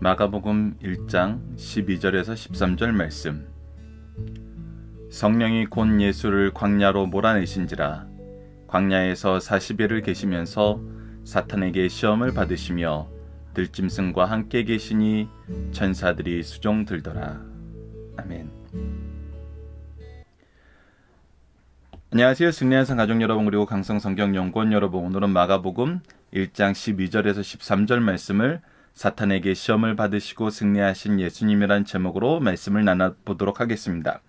마가복음 1장 12절에서 13절 말씀. 성령이 곧 예수를 광야로 몰아내신지라 광야에서 40일을 계시면서 사탄에게 시험을 받으시며 들짐승과 함께 계시니 천사들이 수종 들더라. 아멘. 안녕하세요. 승리한산 가족 여러분, 그리고 강성성경연구원 여러분, 오늘은 마가복음 1장 12절에서 13절 말씀을 사탄에게 시험을 받으시고 승리하신 예수님이란 제목으로 말씀을 나눠보도록 하겠습니다.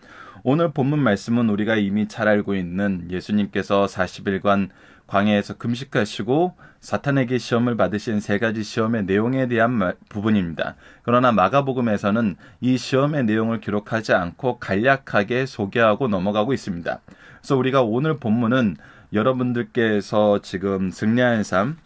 오늘 본문 말씀은 우리가 이미 잘 알고 있는 예수님께서 40일간 광야에서 금식하시고 사탄에게 시험을 받으신 세 가지 시험의 내용에 대한 부분입니다. 그러나 마가복음에서는 이 시험의 내용을 기록하지 않고 간략하게 소개하고 넘어가고 있습니다. 그래서 우리가 오늘 본문은 여러분들께서 지금 승리하는 삶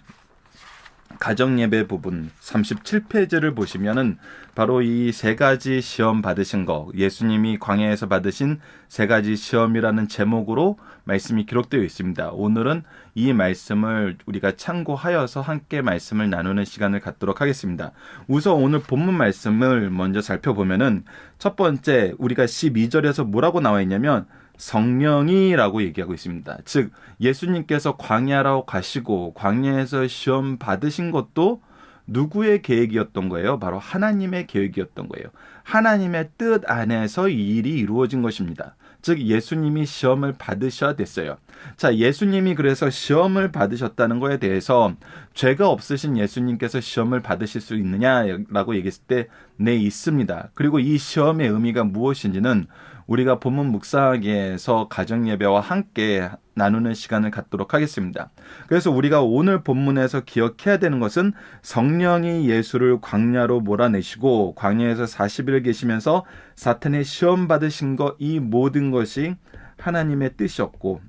가정예배 부분 37페이지를 보시면은 바로 이 세 가지 시험 받으신 거, 예수님이 광야에서 받으신 세 가지 시험이라는 제목으로 말씀이 기록되어 있습니다. 오늘은 이 말씀을 우리가 참고하여서 함께 말씀을 나누는 시간을 갖도록 하겠습니다. 우선 오늘 본문 말씀을 먼저 살펴보면은 첫 번째, 우리가 12절에서 뭐라고 나와 있냐면 성령이라고 얘기하고 있습니다. 즉 예수님께서 광야로 가시고 광야에서 시험 받으신 것도 누구의 계획이었던 거예요? 바로 하나님의 계획이었던 거예요. 하나님의 뜻 안에서 이 일이 이루어진 것입니다. 즉 예수님이 시험을 받으셔야 됐어요. 자, 예수님이 그래서 시험을 받으셨다는 거에 대해서 죄가 없으신 예수님께서 시험을 받으실 수 있느냐라고 얘기했을 때 네, 있습니다. 그리고 이 시험의 의미가 무엇인지는 우리가 본문 묵상에서 가정예배와 함께 나누는 시간을 갖도록 하겠습니다. 그래서 우리가 오늘 본문에서 기억해야 되는 것은 성령이 예수를 광야로 몰아내시고 광야에서 40일 계시면서 사탄의 시험 받으신 것, 이 모든 것이 하나님의 뜻이었고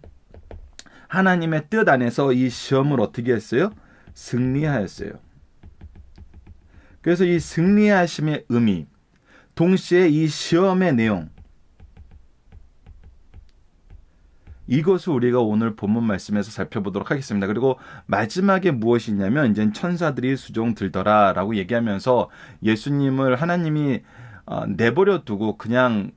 하나님의 뜻 안에서 이 시험을 어떻게 했어요? 승리하였어요. 그래서 이 승리하심의 의미, 동시에 이 시험의 내용, 이것을 우리가 오늘 본문 말씀에서 살펴보도록 하겠습니다. 그리고 마지막에 무엇이 있냐면 이제 천사들이 수종 들더라 라고 얘기하면서 예수님을 하나님이 내버려 두고 그냥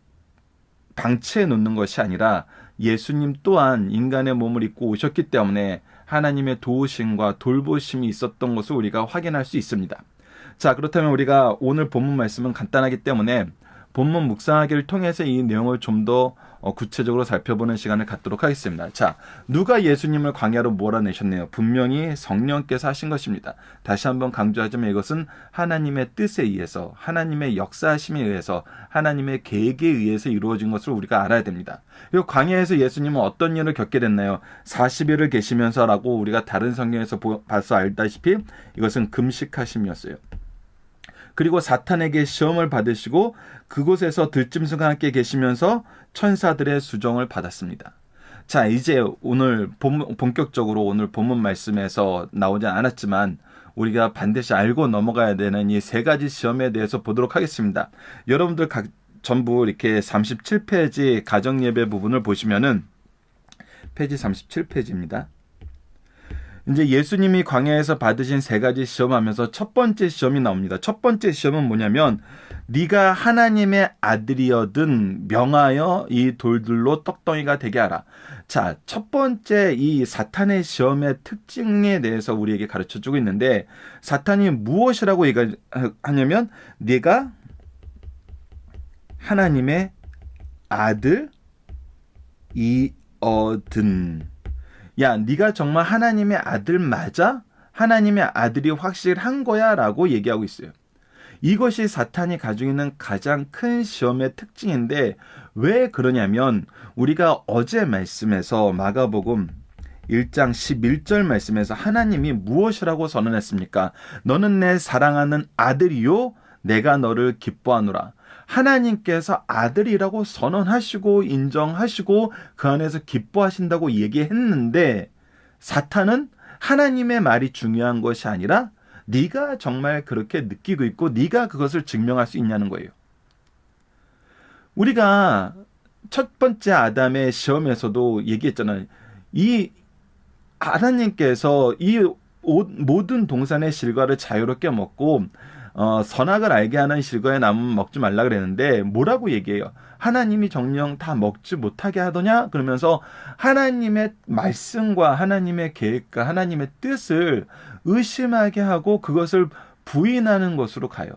방치해 놓는 것이 아니라 예수님 또한 인간의 몸을 입고 오셨기 때문에 하나님의 도우심과 돌보심이 있었던 것을 우리가 확인할 수 있습니다. 자, 그렇다면 우리가 오늘 본문 말씀은 간단하기 때문에 본문 묵상하기를 통해서 이 내용을 좀 더 구체적으로 살펴보는 시간을 갖도록 하겠습니다. 자, 누가 예수님을 광야로 몰아내셨네요? 분명히 성령께서 하신 것입니다. 다시 한번 강조하자면 이것은 하나님의 뜻에 의해서, 하나님의 역사하심에 의해서, 하나님의 계획에 의해서 이루어진 것을 우리가 알아야 됩니다. 그리고 광야에서 예수님은 어떤 일을 겪게 됐나요? 40일을 계시면서라고 우리가 다른 성경에서 봐서 알다시피 이것은 금식하심이었어요. 그리고 사탄에게 시험을 받으시고 그곳에서 들짐승과 함께 계시면서 천사들의 수종을 받았습니다. 자, 이제 오늘 본격적으로 오늘 본문 말씀에서 나오지 않았지만 우리가 반드시 알고 넘어가야 되는 이 세 가지 시험에 대해서 보도록 하겠습니다. 여러분들 전부 이렇게 37페이지 가정예배 부분을 보시면은 페이지 37페이지입니다. 이제 예수님이 광야에서 받으신 세 가지 시험하면서 첫 번째 시험이 나옵니다. 첫 번째 시험은 뭐냐면 네가 하나님의 아들이여든 명하여 이 돌들로 떡덩이가 되게 하라. 자, 첫 번째 이 사탄의 시험의 특징에 대해서 우리에게 가르쳐주고 있는데 사탄이 무엇이라고 얘기하냐면 네가 하나님의 아들이여든, 야, 네가 정말 하나님의 아들 맞아? 하나님의 아들이 확실한 거야? 라고 얘기하고 있어요. 이것이 사탄이 가지고 있는 가장 큰 시험의 특징인데 왜 그러냐면 우리가 어제 말씀에서 마가복음 1장 11절 말씀에서 하나님이 무엇이라고 선언했습니까? 너는 내 사랑하는 아들이요 내가 너를 기뻐하노라. 하나님께서 아들이라고 선언하시고 인정하시고 그 안에서 기뻐하신다고 얘기했는데 사탄은 하나님의 말이 중요한 것이 아니라 네가 정말 그렇게 느끼고 있고 네가 그것을 증명할 수 있냐는 거예요. 우리가 첫 번째 아담의 시험에서도 얘기했잖아요. 이 하나님께서 이 모든 동산의 실과를 자유롭게 먹고 선악을 알게 하는 실과의 나무는 먹지 말라 그랬는데 뭐라고 얘기해요? 하나님이 정령 다 먹지 못하게 하더냐? 그러면서 하나님의 말씀과 하나님의 계획과 하나님의 뜻을 의심하게 하고 그것을 부인하는 것으로 가요.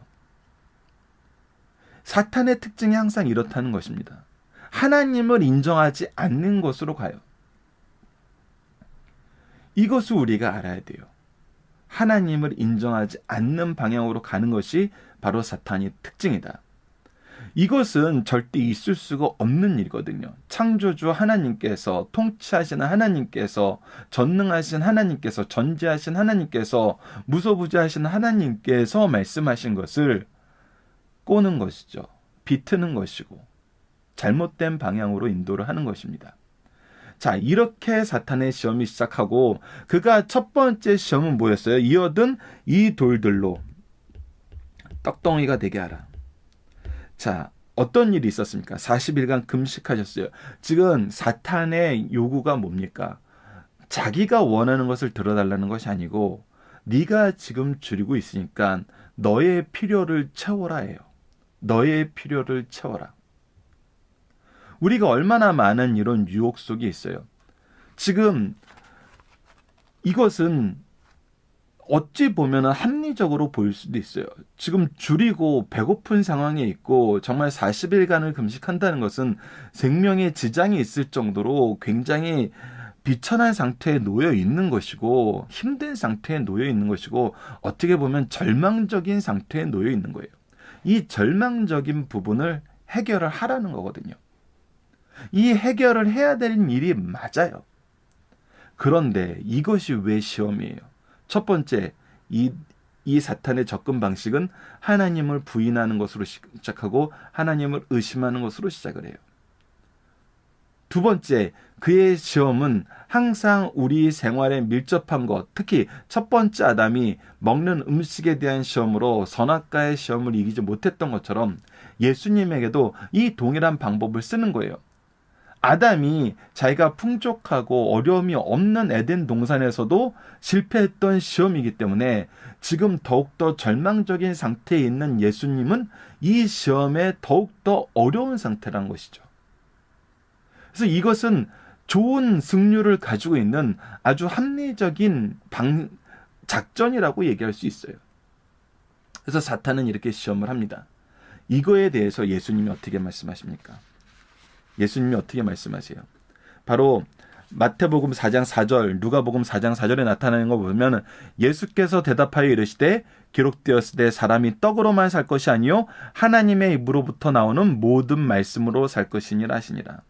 사탄의 특징이 항상 이렇다는 것입니다. 하나님을 인정하지 않는 것으로 가요. 이것을 우리가 알아야 돼요. 하나님을 인정하지 않는 방향으로 가는 것이 바로 사탄의 특징이다. 이것은 절대 있을 수가 없는 일이거든요. 창조주 하나님께서, 통치하시는 하나님께서, 전능하신 하나님께서, 전지하신 하나님께서, 무소부지하신 하나님께서 말씀하신 것을 꼬는 것이죠. 비트는 것이고 잘못된 방향으로 인도를 하는 것입니다. 자, 이렇게 사탄의 시험이 시작하고 그가 첫 번째 시험은 뭐였어요? 이어든 이 돌들로 떡덩이가 되게 하라. 자, 어떤 일이 있었습니까? 40일간 금식하셨어요. 지금 사탄의 요구가 뭡니까? 자기가 원하는 것을 들어달라는 것이 아니고 네가 지금 줄이고 있으니까 너의 필요를 채워라 해요. 너의 필요를 채워라. 우리가 얼마나 많은 이런 유혹 속에 있어요. 지금 이것은 어찌 보면 합리적으로 보일 수도 있어요. 지금 줄이고 배고픈 상황에 있고 정말 40일간을 금식한다는 것은 생명에 지장이 있을 정도로 굉장히 비천한 상태에 놓여 있는 것이고 힘든 상태에 놓여 있는 것이고 어떻게 보면 절망적인 상태에 놓여 있는 거예요. 이 절망적인 부분을 해결을 하라는 거거든요. 이 해결을 해야 되는 일이 맞아요. 그런데 이것이 왜 시험이에요? 첫 번째, 이 사탄의 접근 방식은 하나님을 부인하는 것으로 시작하고 하나님을 의심하는 것으로 시작을 해요. 두 번째, 그의 시험은 항상 우리 생활에 밀접한 것, 특히 첫 번째 아담이 먹는 음식에 대한 시험으로 선악과의 시험을 이기지 못했던 것처럼 예수님에게도 이 동일한 방법을 쓰는 거예요. 아담이 자기가 풍족하고 어려움이 없는 에덴 동산에서도 실패했던 시험이기 때문에 지금 더욱더 절망적인 상태에 있는 예수님은 이 시험에 더욱더 어려운 상태라는 것이죠. 그래서 이것은 좋은 승률을 가지고 있는 아주 합리적인 작전이라고 얘기할 수 있어요. 그래서 사탄은 이렇게 시험을 합니다. 이거에 대해서 예수님이 어떻게 말씀하십니까? 예수님이 어떻게 말씀하세요? 바로 마태복음 4장 4절, 누가복음 4장 4절에 나타나는 거 보면 예수께서 대답하여 이르시되 기록되었으되 사람이 떡으로만 살 것이 아니요 하나님의 입으로부터 나오는 모든 말씀으로 살 것이니라 하시니라.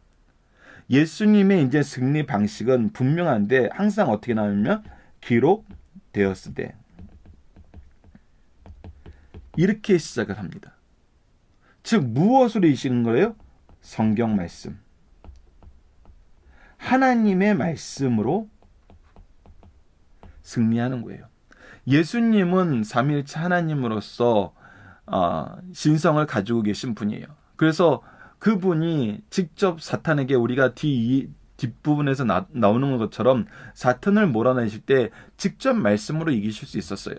예수님의 이제 승리 방식은 분명한데 항상 어떻게 나오냐면 기록되었으되 이렇게 시작을 합니다. 즉 무엇으로 이시는 거예요? 성경 말씀. 하나님의 말씀으로 승리하는 거예요. 예수님은 삼위일체 하나님으로서 신성을 가지고 계신 분이에요. 그래서 그분이 직접 사탄에게 우리가 뒷부분에서 나오는 것처럼 사탄을 몰아내실 때 직접 말씀으로 이기실 수 있었어요.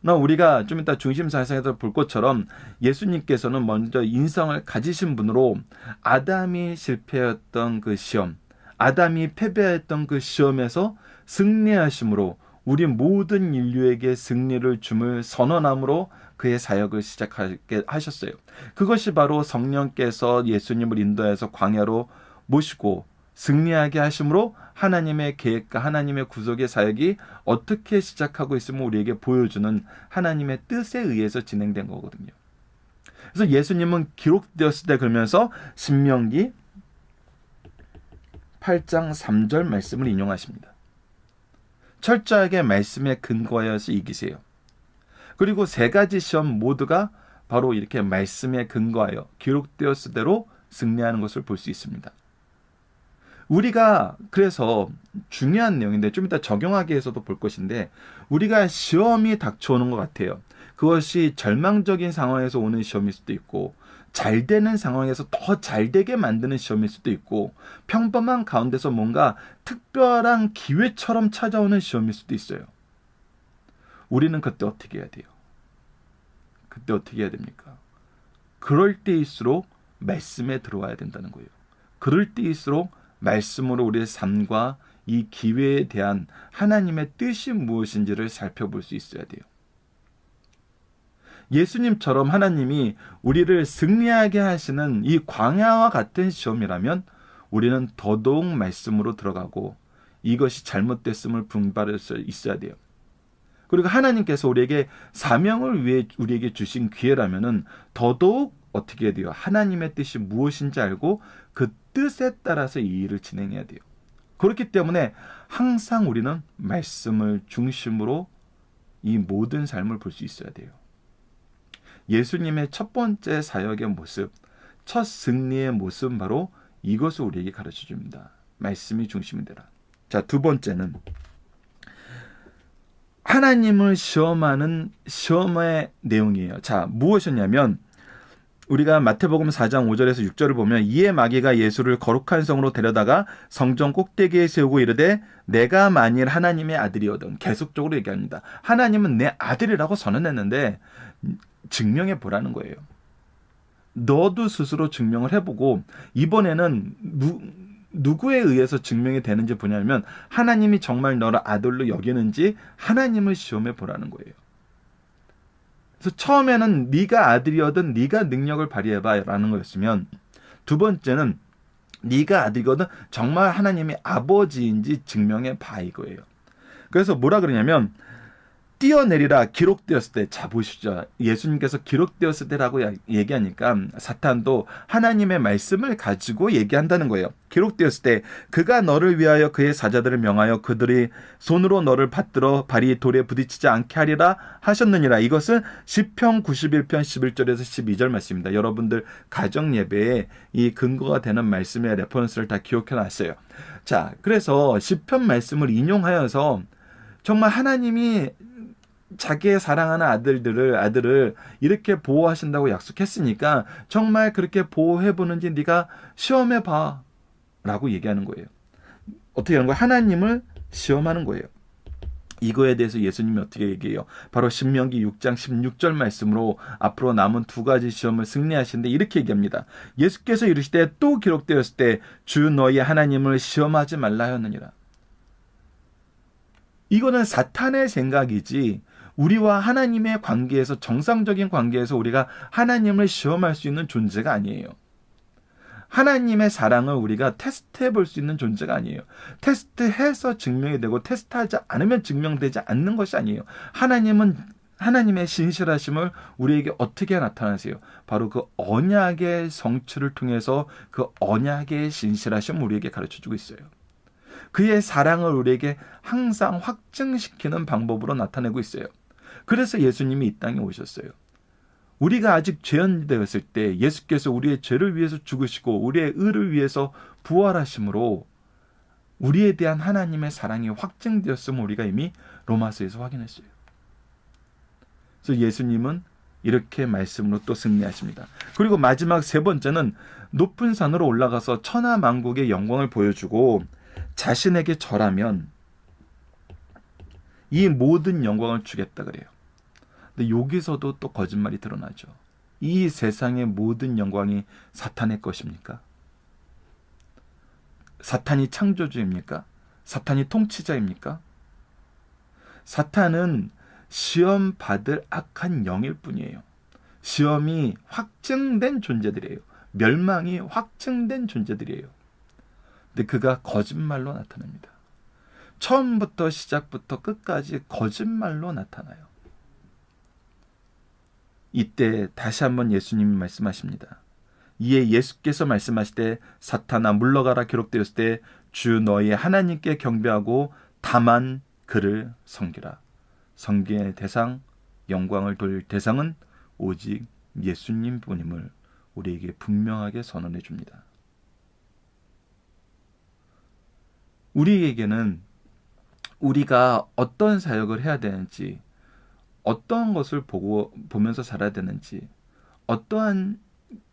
우리가 좀 이따 중심사상에서 볼 것처럼 예수님께서는 먼저 인성을 가지신 분으로 아담이 실패했던 그 시험, 아담이 패배했던 그 시험에서 승리하심으로 우리 모든 인류에게 승리를 줌을 선언함으로 그의 사역을 시작하게 하셨어요. 그것이 바로 성령께서 예수님을 인도해서 광야로 모시고 승리하게 하심으로 하나님의 계획과 하나님의 구속의 사역이 어떻게 시작하고 있음을 우리에게 보여주는 하나님의 뜻에 의해서 진행된 거거든요. 그래서 예수님은 기록되었을 때 그러면서 신명기 8장 3절 말씀을 인용하십니다. 철저하게 말씀에 근거하여서 이기세요. 그리고 세 가지 시험 모두가 바로 이렇게 말씀에 근거하여 기록되었을 대로 승리하는 것을 볼 수 있습니다. 우리가 그래서 중요한 내용인데 좀 이따 적용하기 위해서도 볼 것인데 우리가 시험이 닥쳐오는 것 같아요. 그것이 절망적인 상황에서 오는 시험일 수도 있고 잘 되는 상황에서 더 잘 되게 만드는 시험일 수도 있고 평범한 가운데서 뭔가 특별한 기회처럼 찾아오는 시험일 수도 있어요. 우리는 그때 어떻게 해야 돼요? 그때 어떻게 해야 됩니까? 그럴 때일수록 말씀에 들어와야 된다는 거예요. 그럴 때일수록 말씀으로 우리의 삶과 이 기회에 대한 하나님의 뜻이 무엇인지를 살펴볼 수 있어야 돼요. 예수님처럼 하나님이 우리를 승리하게 하시는 이 광야와 같은 시험이라면 우리는 더더욱 말씀으로 들어가고 이것이 잘못됐음을 분별할 수 있어야 돼요. 그리고 하나님께서 우리에게 사명을 위해 우리에게 주신 기회라면은 더더욱 어떻게 해야 돼요? 하나님의 뜻이 무엇인지 알고 그 뜻에 따라서 이 일을 진행해야 돼요. 그렇기 때문에 항상 우리는 말씀을 중심으로 이 모든 삶을 볼 수 있어야 돼요. 예수님의 첫 번째 사역의 모습, 첫 승리의 모습은 바로 이것을 우리에게 가르쳐 줍니다. 말씀이 중심이 되라. 자, 두 번째는 하나님을 시험하는 시험의 내용이에요. 자, 무엇이냐면 우리가 마태복음 4장 5절에서 6절을 보면 이에 마귀가 예수를 거룩한 성으로 데려다가 성전 꼭대기에 세우고 이르되 내가 만일 하나님의 아들이거든. 계속적으로 얘기합니다. 하나님은 내 아들이라고 선언했는데 증명해 보라는 거예요. 너도 스스로 증명을 해보고 이번에는 누구에 의해서 증명이 되는지 보냐면 하나님이 정말 너를 아들로 여기는지 하나님을 시험해 보라는 거예요. 그래서 처음에는 네가 아들이거든 네가 능력을 발휘해봐 라는 거였으면 두 번째는 네가 아들이거든 정말 하나님이 아버지인지 증명해 봐 이거예요. 그래서 뭐라 그러냐면 뛰어내리라 기록되었을 때. 자 보시죠. 예수님께서 기록되었을 때라고 얘기하니까 사탄도 하나님의 말씀을 가지고 얘기한다는 거예요. 기록되었을 때 그가 너를 위하여 그의 사자들을 명하여 그들이 손으로 너를 받들어 발이 돌에 부딪히지 않게 하리라 하셨느니라. 이것은 시편 91편 11절에서 12절 말씀입니다. 여러분들 가정 예배에 이 근거가 되는 말씀의 레퍼런스를 다 기억해 놨어요. 자, 그래서 시편 말씀을 인용하여서 정말 하나님이 자기의 사랑하는 아들을 이렇게 보호하신다고 약속했으니까 정말 그렇게 보호해보는지 네가 시험해봐 라고 얘기하는 거예요. 어떻게 하는 거예요? 하나님을 시험하는 거예요. 이거에 대해서 예수님이 어떻게 얘기해요? 바로 신명기 6장 16절 말씀으로 앞으로 남은 두 가지 시험을 승리하시는데 이렇게 얘기합니다. 예수께서 이르시되 또 기록되었을 때 주 너희 하나님을 시험하지 말라 하였느니라. 이거는 사탄의 생각이지 우리와 하나님의 관계에서 정상적인 관계에서 우리가 하나님을 시험할 수 있는 존재가 아니에요. 하나님의 사랑을 우리가 테스트해 볼 수 있는 존재가 아니에요. 테스트해서 증명이 되고 테스트하지 않으면 증명되지 않는 것이 아니에요. 하나님은 하나님의 신실하심을 우리에게 어떻게 나타나세요? 바로 그 언약의 성취를 통해서 그 언약의 신실하심을 우리에게 가르쳐주고 있어요. 그의 사랑을 우리에게 항상 확증시키는 방법으로 나타내고 있어요. 그래서 예수님이 이 땅에 오셨어요. 우리가 아직 죄인되었을 때 예수께서 우리의 죄를 위해서 죽으시고 우리의 의를 위해서 부활하심으로 우리에 대한 하나님의 사랑이 확증되었음을 우리가 이미 로마서에서 확인했어요. 그래서 예수님은 이렇게 말씀으로 또 승리하십니다. 그리고 마지막 세 번째는 높은 산으로 올라가서 천하만국의 영광을 보여주고 자신에게 절하면 이 모든 영광을 주겠다 그래요. 근데 여기서도 또 거짓말이 드러나죠. 이 세상의 모든 영광이 사탄의 것입니까? 사탄이 창조주입니까? 사탄이 통치자입니까? 사탄은 시험 받을 악한 영일 뿐이에요. 시험이 확증된 존재들이에요. 멸망이 확증된 존재들이에요. 근데 그가 거짓말로 나타납니다. 처음부터 시작부터 끝까지 거짓말로 나타나요. 이때 다시 한번 예수님이 말씀하십니다. 이에 예수께서 말씀하시되 사탄아 물러가라 기록되었을 때 주 너희 하나님께 경배하고 다만 그를 섬기라. 섬기의 대상, 영광을 돌릴 대상은 오직 예수님 뿐임을 우리에게 분명하게 선언해 줍니다. 우리에게는 우리가 어떤 사역을 해야 되는지, 어떤 것을 보면서 살아야 되는지, 어떠한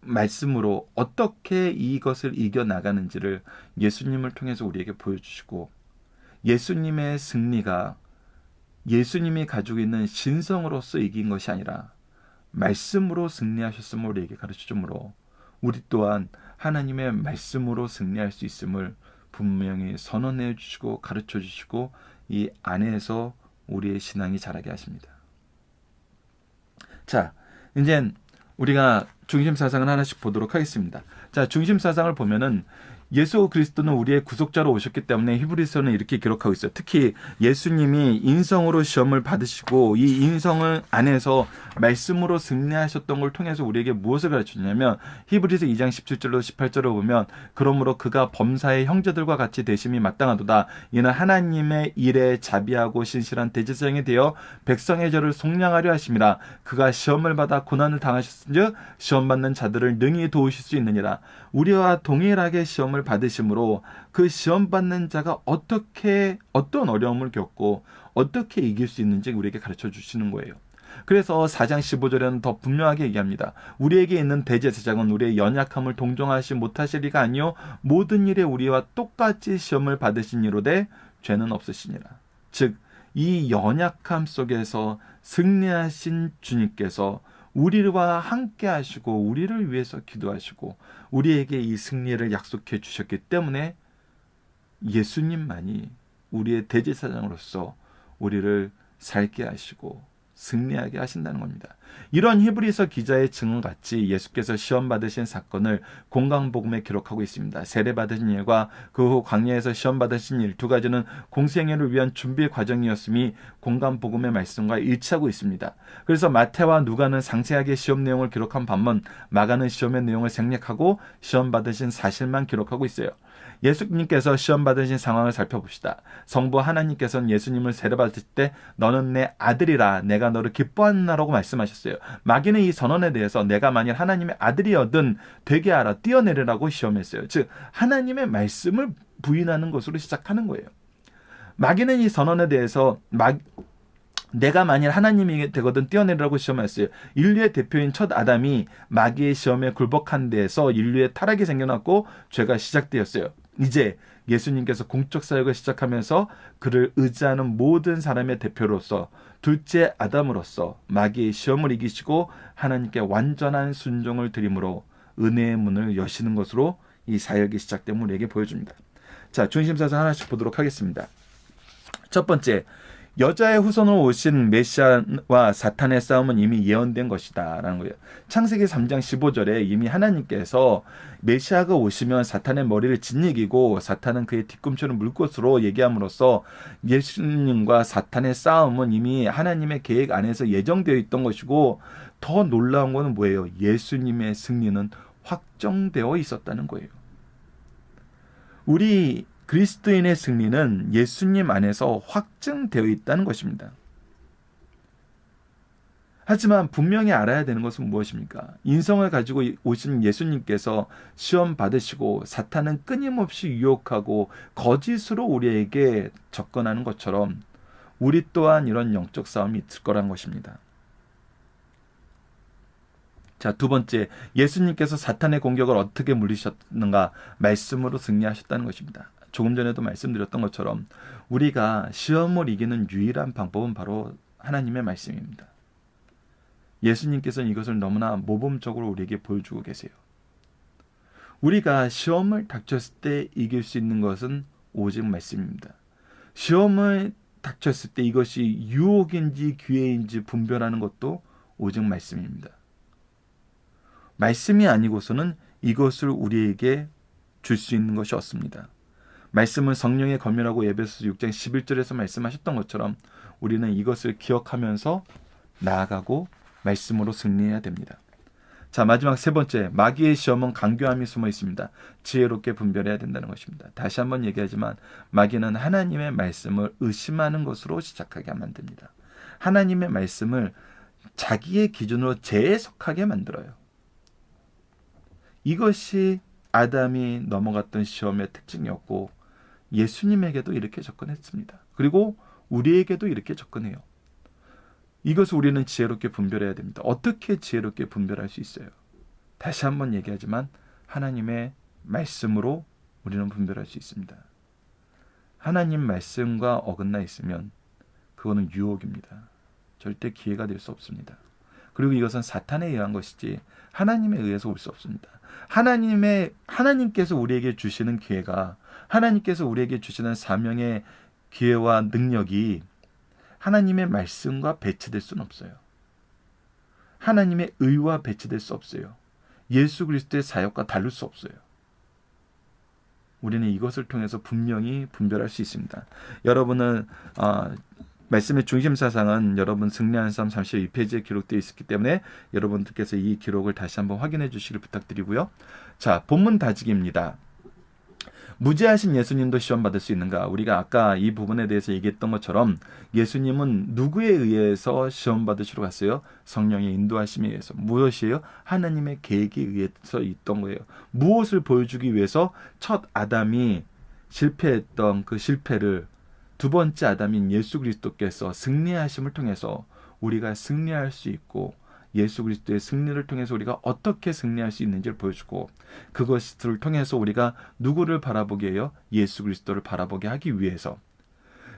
말씀으로 어떻게 이것을 이겨나가는지를 예수님을 통해서 우리에게 보여주시고, 예수님의 승리가 예수님이 가지고 있는 신성으로서 이긴 것이 아니라 말씀으로 승리하셨음을 우리에게 가르쳐주므로 우리 또한 하나님의 말씀으로 승리할 수 있음을 분명히 선언해 주시고 가르쳐 주시고 이 안에서 우리의 신앙이 자라게 하십니다. 자, 이제 우리가 중심사상을 하나씩 보도록 하겠습니다. 자, 중심사상을 보면은 예수 그리스도는 우리의 구속자로 오셨기 때문에 히브리서는 이렇게 기록하고 있어요. 특히 예수님이 인성으로 시험을 받으시고 이 인성을 안에서 말씀으로 승리하셨던 걸 통해서 우리에게 무엇을 가르쳐주냐면 히브리서 2장 17절로 18절을 보면 그러므로 그가 범사의 형제들과 같이 되심이 마땅하도다. 이는 하나님의 일에 자비하고 신실한 대제사장이 되어 백성의 죄를 속량하려 하심이라. 그가 시험을 받아 고난을 당하셨은즉 시험받는 자들을 능히 도우실 수 있느니라. 우리와 동일하게 시험을 받으심으로 그 시험받는 자가 어떤 어려움을 겪고 어떻게 이길 수 있는지 우리에게 가르쳐 주시는 거예요. 그래서 4장 15절에는 더 분명하게 얘기합니다. 우리에게 있는 대제사장은 우리의 연약함을 동정하시 못하시리가 아니요 모든 일에 우리와 똑같이 시험을 받으신 이로되 죄는 없으시니라. 즉 이 연약함 속에서 승리하신 주님께서 우리와 함께 하시고 우리를 위해서 기도하시고 우리에게 이 승리를 약속해 주셨기 때문에 예수님만이 우리의 대제사장으로서 우리를 살게 하시고 승리하게 하신다는 겁니다. 이런 히브리서 기자의 증언같이 예수께서 시험 받으신 사건을 공강복음에 기록하고 있습니다. 세례 받으신 일과 그 후 광야에서 시험 받으신 일 두 가지는 공생애를 위한 준비 과정이었음이 공강복음의 말씀과 일치하고 있습니다. 그래서 마태와 누가는 상세하게 시험 내용을 기록한 반면 마가는 시험의 내용을 생략하고 시험 받으신 사실만 기록하고 있어요. 예수님께서 시험 받으신 상황을 살펴봅시다. 성부 하나님께서는 예수님을 세례받을 때 너는 내 아들이라 내가 너를 기뻐한다라고 말씀하셨어요. 마귀는 이 선언에 대해서 내가 만일 하나님의 아들이어든 되게 하라 뛰어내리라고 시험했어요. 즉 하나님의 말씀을 부인하는 것으로 시작하는 거예요. 마귀는 이 선언에 대해서 내가 만일 하나님이 되거든 뛰어내리라고 시험했어요. 인류의 대표인 첫 아담이 마귀의 시험에 굴복한 데에서 인류의 타락이 생겨났고 죄가 시작되었어요. 이제 예수님께서 공적 사역을 시작하면서 그를 의지하는 모든 사람의 대표로서 둘째 아담으로서 마귀의 시험을 이기시고 하나님께 완전한 순종을 드림으로 은혜의 문을 여시는 것으로 이 사역이 시작됨을 우리에게 보여줍니다. 자, 중심사상 하나씩 보도록 하겠습니다. 첫 번째, 여자의 후손으로 오신 메시아와 사탄의 싸움은 이미 예언된 것이다 라는 거예요. 창세기 3장 15절에 이미 하나님께서 메시아가 오시면 사탄의 머리를 짓이기고 사탄은 그의 뒤꿈치를 물 것으로 얘기함으로써 예수님과 사탄의 싸움은 이미 하나님의 계획 안에서 예정되어 있던 것이고 더 놀라운 것은 뭐예요? 예수님의 승리는 확정되어 있었다는 거예요. 우리 그리스도인의 승리는 예수님 안에서 확증되어 있다는 것입니다. 하지만 분명히 알아야 되는 것은 무엇입니까? 인성을 가지고 오신 예수님께서 시험 받으시고 사탄은 끊임없이 유혹하고 거짓으로 우리에게 접근하는 것처럼 우리 또한 이런 영적 싸움이 있을 거란 것입니다. 자, 두 번째, 예수님께서 사탄의 공격을 어떻게 물리셨는가? 말씀으로 승리하셨다는 것입니다. 조금 전에도 말씀드렸던 것처럼 우리가 시험을 이기는 유일한 방법은 바로 하나님의 말씀입니다. 예수님께서는 이것을 너무나 모범적으로 우리에게 보여주고 계세요. 우리가 시험을 닥쳤을 때 이길 수 있는 것은 오직 말씀입니다. 시험을 닥쳤을 때 이것이 유혹인지 기회인지 분별하는 것도 오직 말씀입니다. 말씀이 아니고서는 이것을 우리에게 줄 수 있는 것이 없습니다. 말씀은 성령의 검이라고 에베소서 6장 11절에서 말씀하셨던 것처럼 우리는 이것을 기억하면서 나아가고 말씀으로 승리해야 됩니다. 자, 마지막 세 번째, 마귀의 시험은 간교함이 숨어 있습니다. 지혜롭게 분별해야 된다는 것입니다. 다시 한번 얘기하지만 마귀는 하나님의 말씀을 의심하는 것으로 시작하게 만듭니다. 하나님의 말씀을 자기의 기준으로 재해석하게 만들어요. 이것이 아담이 넘어갔던 시험의 특징이었고 예수님에게도 이렇게 접근했습니다. 그리고 우리에게도 이렇게 접근해요. 이것을 우리는 지혜롭게 분별해야 됩니다. 어떻게 지혜롭게 분별할 수 있어요? 다시 한번 얘기하지만 하나님의 말씀으로 우리는 분별할 수 있습니다. 하나님 말씀과 어긋나 있으면 그거는 유혹입니다. 절대 기회가 될 수 없습니다. 그리고 이것은 사탄에 의한 것이지 하나님에 의해서 올 수 없습니다. 하나님께서 우리에게 주시는 기회가, 하나님께서 우리에게 주시는 사명의 기회와 능력이 하나님의 말씀과 배치될 수는 없어요. 하나님의 의와 배치될 수 없어요. 예수 그리스도의 사역과 다를 수 없어요. 우리는 이것을 통해서 분명히 분별할 수 있습니다. 여러분은 말씀의 중심 사상은 여러분 승리하는 삶 32페이지에 기록되어 있기 때문에 여러분들께서 이 기록을 다시 한번 확인해 주시길 부탁드리고요. 자, 본문 다지기입니다. 무죄하신 예수님도 시험 받을 수 있는가? 우리가 아까 이 부분에 대해서 얘기했던 것처럼 예수님은 누구에 의해서 시험 받으시러 갔어요? 성령의 인도하심에 의해서. 무엇이에요? 하나님의 계획에 의해서 있던 거예요. 무엇을 보여주기 위해서? 첫 아담이 실패했던 그 실패를 두 번째 아담인 예수 그리스도께서 승리하심을 통해서 우리가 승리할 수 있고, 예수 그리스도의 승리를 통해서 우리가 어떻게 승리할 수 있는지를 보여주고, 그것을 통해서 우리가 누구를 바라보게 해요? 예수 그리스도를 바라보게 하기 위해서.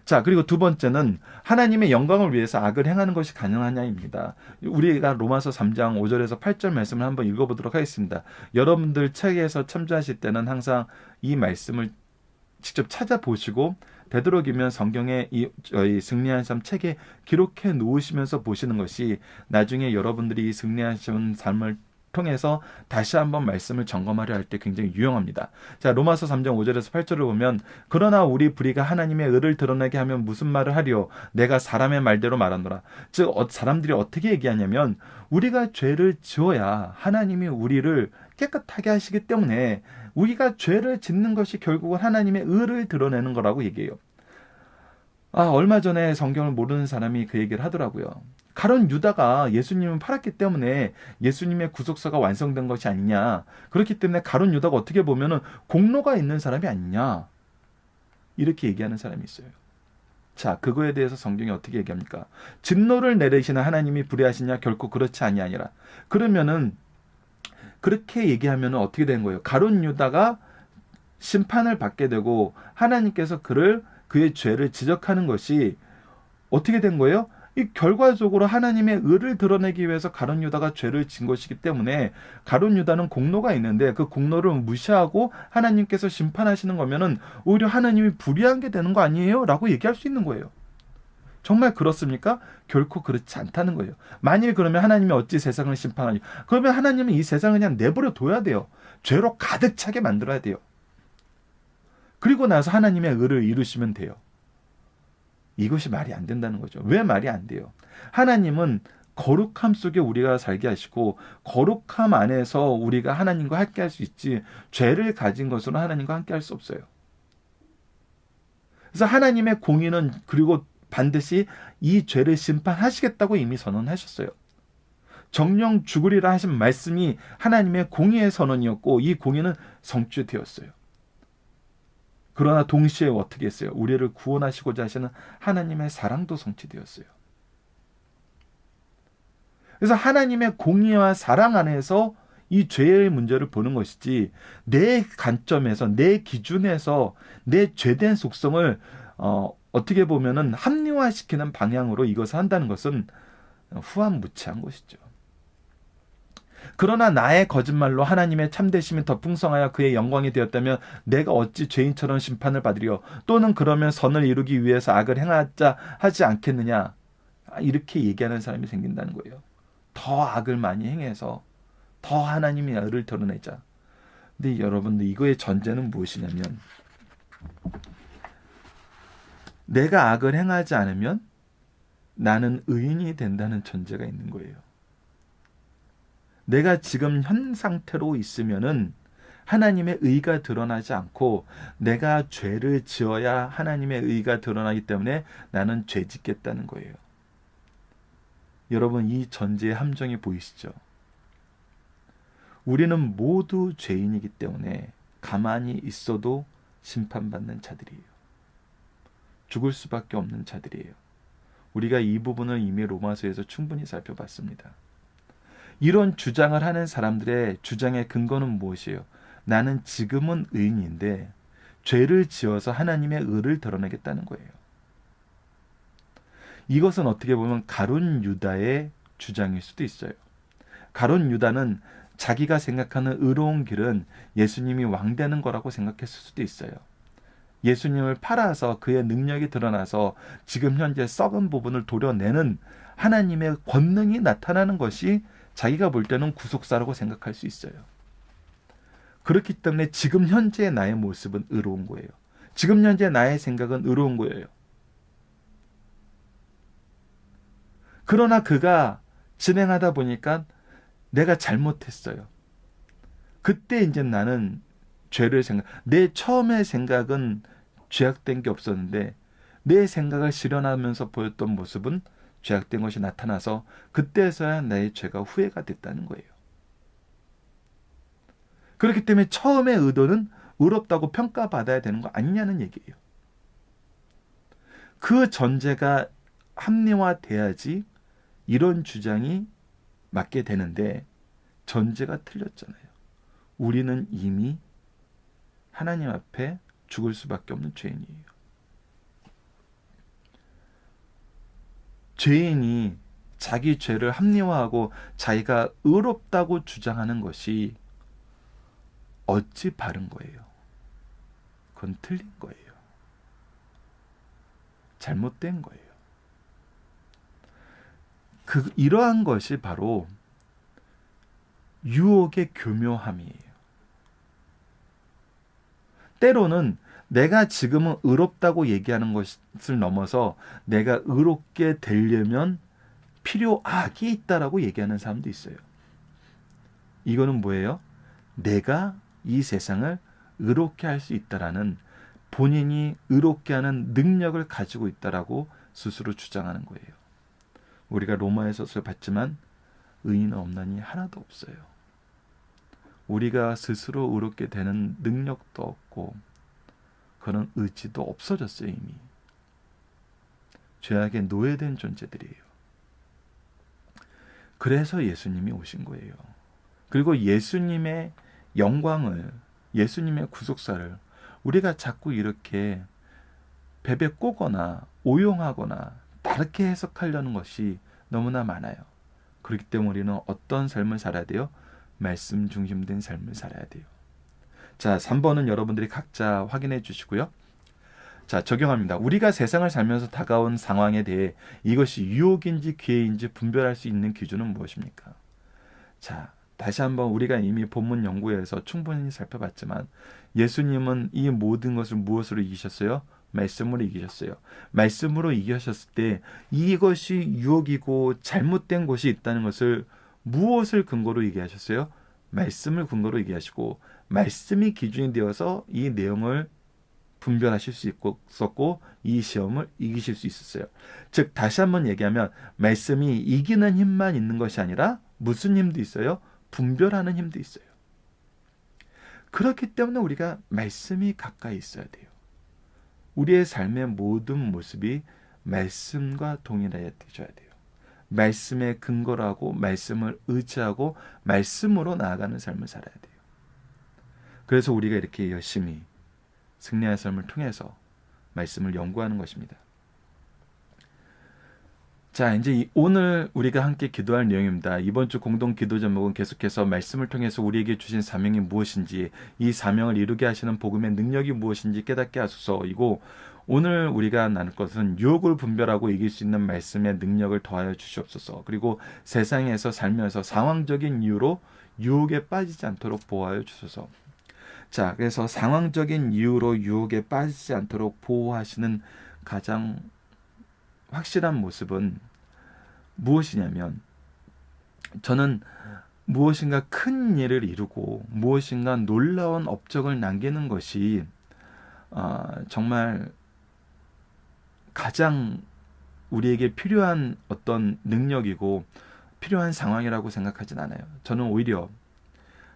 자, 그리고 두 번째는 하나님의 영광을 위해서 악을 행하는 것이 가능하냐입니다. 우리가 로마서 3장 5절에서 8절 말씀을 한번 읽어보도록 하겠습니다. 여러분들 책에서 참조하실 때는 항상 이 말씀을 직접 찾아보시고 되도록이면 성경의 저희 승리한 삶 책에 기록해 놓으시면서 보시는 것이 나중에 여러분들이 이 승리하신 삶을 통해서 다시 한번 말씀을 점검하려 할 때 굉장히 유용합니다. 자, 로마서 3장 5절에서 8절을 보면, 그러나 우리 불의가 하나님의 의를 드러나게 하면 무슨 말을 하리요? 내가 사람의 말대로 말하노라. 즉 사람들이 어떻게 얘기하냐면, 우리가 죄를 지어야 하나님이 우리를 깨끗하게 하시기 때문에 우리가 죄를 짓는 것이 결국은 하나님의 의를 드러내는 거라고 얘기해요. 얼마 전에 성경을 모르는 사람이 그 얘기를 하더라고요. 가룟 유다가 예수님을 팔았기 때문에 예수님의 구속사가 완성된 것이 아니냐. 그렇기 때문에 가룟 유다가 어떻게 보면은 공로가 있는 사람이 아니냐. 이렇게 얘기하는 사람이 있어요. 자, 그거에 대해서 성경이 어떻게 얘기합니까? 진노를 내리시는 하나님이 불의하시냐? 결코 그렇지 아니하니라. 그러면은 그렇게 얘기하면 어떻게 된 거예요? 가룟 유다가 심판을 받게 되고 하나님께서 그의 죄를 지적하는 것이 어떻게 된 거예요? 이 결과적으로 하나님의 의를 드러내기 위해서 가룟 유다가 죄를 진 것이기 때문에 가룟 유다는 공로가 있는데 그 공로를 무시하고 하나님께서 심판하시는 거면은 오히려 하나님이 불의한 게 되는 거 아니에요? 라고 얘기할 수 있는 거예요. 정말 그렇습니까? 결코 그렇지 않다는 거예요. 만일 그러면 하나님이 어찌 세상을 심판하니? 그러면 하나님은 이 세상을 그냥 내버려 둬야 돼요. 죄로 가득 차게 만들어야 돼요. 그리고 나서 하나님의 의를 이루시면 돼요. 이것이 말이 안 된다는 거죠. 왜 말이 안 돼요? 하나님은 거룩함 속에 우리가 살게 하시고 거룩함 안에서 우리가 하나님과 함께 할 수 있지, 죄를 가진 것으로 하나님과 함께 할 수 없어요. 그래서 하나님의 공의는 그리고 반드시 이 죄를 심판하시겠다고 이미 선언하셨어요. 정령 죽으리라 하신 말씀이 하나님의 공의의 선언이었고 이 공의는 성취되었어요. 그러나 동시에 어떻게 했어요? 우리를 구원하시고자 하시는 하나님의 사랑도 성취되었어요. 그래서 하나님의 공의와 사랑 안에서 이 죄의 문제를 보는 것이지, 내 관점에서, 내 기준에서 내 죄된 속성을 어떻게 보면은 합리화시키는 방향으로 이것을 한다는 것은 후한무치한 것이죠. 그러나 나의 거짓말로 하나님의 참되심이 더 풍성하여 그의 영광이 되었다면 내가 어찌 죄인처럼 심판을 받으리요? 또는 그러면 선을 이루기 위해서 악을 행하자 하지 않겠느냐? 이렇게 얘기하는 사람이 생긴다는 거예요. 더 악을 많이 행해서 더 하나님의 의를 드러내자. 근데 여러분들, 이거의 전제는 무엇이냐면, 내가 악을 행하지 않으면 나는 의인이 된다는 전제가 있는 거예요. 내가 지금 현 상태로 있으면은 하나님의 의가 드러나지 않고 내가 죄를 지어야 하나님의 의가 드러나기 때문에 나는 죄 짓겠다는 거예요. 여러분, 이 전제의 함정이 보이시죠? 우리는 모두 죄인이기 때문에 가만히 있어도 심판받는 자들이에요. 죽을 수밖에 없는 자들이에요. 우리가 이 부분을 이미 로마서에서 충분히 살펴봤습니다. 이런 주장을 하는 사람들의 주장의 근거는 무엇이에요? 나는 지금은 의인인데 죄를 지어서 하나님의 의를 드러내겠다는 거예요. 이것은 어떻게 보면 가룟 유다의 주장일 수도 있어요. 가룟 유다는 자기가 생각하는 의로운 길은 예수님이 왕되는 거라고 생각했을 수도 있어요. 예수님을 팔아서 그의 능력이 드러나서 지금 현재 썩은 부분을 도려내는 하나님의 권능이 나타나는 것이 자기가 볼 때는 구속사라고 생각할 수 있어요. 그렇기 때문에 지금 현재의 나의 모습은 의로운 거예요. 지금 현재 나의 생각은 의로운 거예요. 그러나 그가 진행하다 보니까 내가 잘못했어요. 그때 이제 나는 죄를 내 처음의 생각은 죄악된 게 없었는데 내 생각을 실현하면서 보였던 모습은 죄악된 것이 나타나서 그때서야 나의 죄가 후회가 됐다는 거예요. 그렇기 때문에 처음의 의도는 의롭다고 평가받아야 되는 거 아니냐는 얘기예요. 그 전제가 합리화돼야지 이런 주장이 맞게 되는데 전제가 틀렸잖아요. 우리는 이미 하나님 앞에 죽을 수밖에 없는 죄인이에요. 죄인이 자기 죄를 합리화하고 자기가 의롭다고 주장하는 것이 어찌 바른 거예요? 그건 틀린 거예요. 잘못된 거예요. 이러한 것이 바로 유혹의 교묘함이에요. 때로는 내가 지금은 의롭다고 얘기하는 것을 넘어서 내가 의롭게 되려면 필요악이 있다라고 얘기하는 사람도 있어요. 이거는 뭐예요? 내가 이 세상을 의롭게 할 수 있다라는 본인이 의롭게 하는 능력을 가지고 있다라고 스스로 주장하는 거예요. 우리가 로마에서도 봤지만 의인은 없나니 하나도 없어요. 우리가 스스로 의롭게 되는 능력도 없고 그런 의지도 없어졌어요. 이미 죄악에 노예된 존재들이에요. 그래서 예수님이 오신 거예요. 그리고 예수님의 영광을, 예수님의 구속사를 우리가 자꾸 이렇게 베베 꼬거나 오용하거나 다르게 해석하려는 것이 너무나 많아요. 그렇기 때문에 우리는 어떤 삶을 살아야 돼요? 말씀 중심된 삶을 살아야 돼요. 자, 3번은 여러분들이 각자 확인해 주시고요. 자, 적용합니다. 우리가 세상을 살면서 다가온 상황에 대해 이것이 유혹인지 기회인지 분별할 수 있는 기준은 무엇입니까? 자, 다시 한번 우리가 이미 본문 연구에서 충분히 살펴봤지만 예수님은 이 모든 것을 무엇으로 이기셨어요? 말씀으로 이기셨어요. 말씀으로 이기셨을 때 이것이 유혹이고 잘못된 것이 있다는 것을 무엇을 근거로 얘기하셨어요? 말씀을 근거로 얘기하시고 말씀이 기준이 되어서 이 내용을 분별하실 수 있었고 이 시험을 이기실 수 있었어요. 즉 다시 한번 얘기하면 말씀이 이기는 힘만 있는 것이 아니라 무슨 힘도 있어요? 분별하는 힘도 있어요. 그렇기 때문에 우리가 말씀이 가까이 있어야 돼요. 우리의 삶의 모든 모습이 말씀과 동일해야 되셔야 돼요. 말씀의 근거로 하고 말씀을 의지하고 말씀으로 나아가는 삶을 살아야 돼요. 그래서 우리가 이렇게 열심히 승리의 삶을 통해서 말씀을 연구하는 것입니다. 자, 이제 오늘 우리가 함께 기도할 내용입니다. 이번 주 공동 기도 제목은 계속해서 말씀을 통해서 우리에게 주신 사명이 무엇인지, 이 사명을 이루게 하시는 복음의 능력이 무엇인지 깨닫게 하소서이고, 오늘 우리가 나눌 것은 유혹을 분별하고 이길 수 있는 말씀의 능력을 더하여 주시옵소서. 그리고 세상에서 살면서 상황적인 이유로 유혹에 빠지지 않도록 보호하여 주소서. 자, 그래서 상황적인 이유로 유혹에 빠지지 않도록 보호하시는 가장 확실한 모습은 무엇이냐면, 저는 무엇인가 큰 일을 이루고 무엇인가 놀라운 업적을 남기는 것이 정말 가장 우리에게 필요한 어떤 능력이고 필요한 상황이라고 생각하진 않아요. 저는 오히려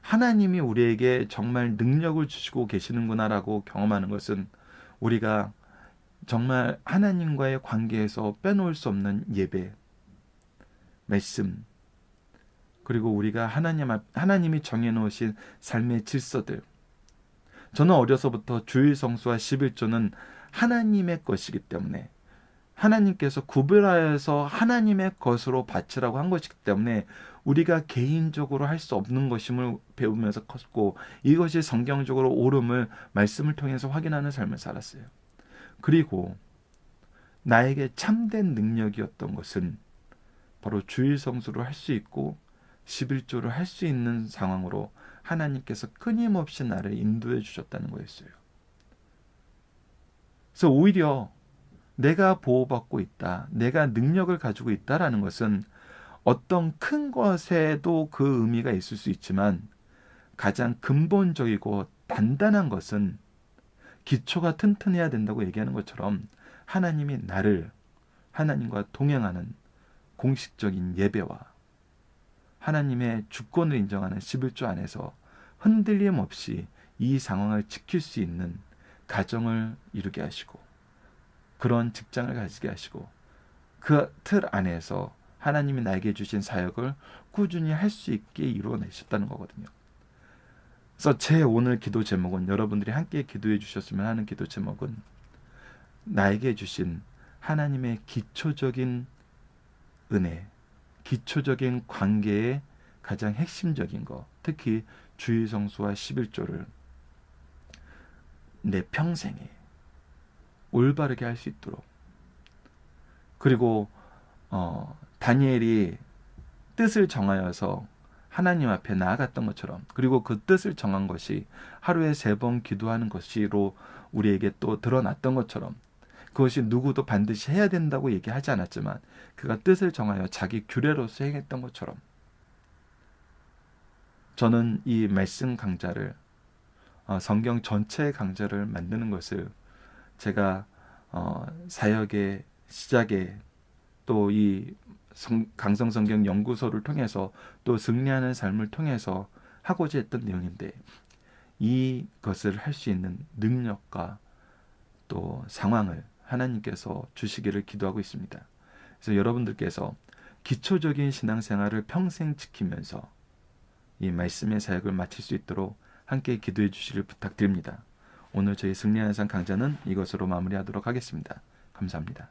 하나님이 우리에게 정말 능력을 주시고 계시는구나라고 경험하는 것은 우리가 정말 하나님과의 관계에서 빼놓을 수 없는 예배, 말씀, 그리고 우리가 하나님이 정해놓으신 삶의 질서들. 저는 어려서부터 주일 성수와 11조는 하나님의 것이기 때문에 하나님께서 구별하여서 하나님의 것으로 바치라고 한 것이기 때문에 우리가 개인적으로 할 수 없는 것임을 배우면서 컸고, 이것이 성경적으로 옳음을 말씀을 통해서 확인하는 삶을 살았어요. 그리고 나에게 참된 능력이었던 것은 바로 주일 성수를 할 수 있고 11조를 할 수 있는 상황으로 하나님께서 끊임없이 나를 인도해 주셨다는 거였어요. 그래서 오히려 내가 보호받고 있다, 내가 능력을 가지고 있다라는 것은 어떤 큰 것에도 그 의미가 있을 수 있지만, 가장 근본적이고 단단한 것은 기초가 튼튼해야 된다고 얘기하는 것처럼, 하나님이 나를 하나님과 동행하는 공식적인 예배와 하나님의 주권을 인정하는 11조 안에서 흔들림 없이 이 상황을 지킬 수 있는 가정을 이루게 하시고, 그런 직장을 가지게 하시고, 그 틀 안에서 하나님이 나에게 주신 사역을 꾸준히 할 수 있게 이루어내셨다는 거거든요. 그래서 제 오늘 기도 제목은, 여러분들이 함께 기도해 주셨으면 하는 기도 제목은, 나에게 주신 하나님의 기초적인 은혜, 기초적인 관계의 가장 핵심적인 것, 특히 주일 성수와 11조를 내 평생에 올바르게 할 수 있도록, 그리고 다니엘이 뜻을 정하여서 하나님 앞에 나아갔던 것처럼, 그리고 그 뜻을 정한 것이 하루에 3번 기도하는 것으로 우리에게 또 드러났던 것처럼, 그것이 누구도 반드시 해야 된다고 얘기하지 않았지만 그가 뜻을 정하여 자기 규례로서 행했던 것처럼, 저는 이 말씀 강좌를, 성경 전체의 강좌를 만드는 것을 제가 사역의 시작에, 또 이 강성성경 연구소를 통해서, 또 승리하는 삶을 통해서 하고자 했던 내용인데, 이것을 할 수 있는 능력과 또 상황을 하나님께서 주시기를 기도하고 있습니다. 그래서 여러분들께서 기초적인 신앙생활을 평생 지키면서 이 말씀의 사역을 마칠 수 있도록 함께 기도해 주시길 부탁드립니다. 오늘 저희 승리하는 삶 강좌는 이것으로 마무리하도록 하겠습니다. 감사합니다.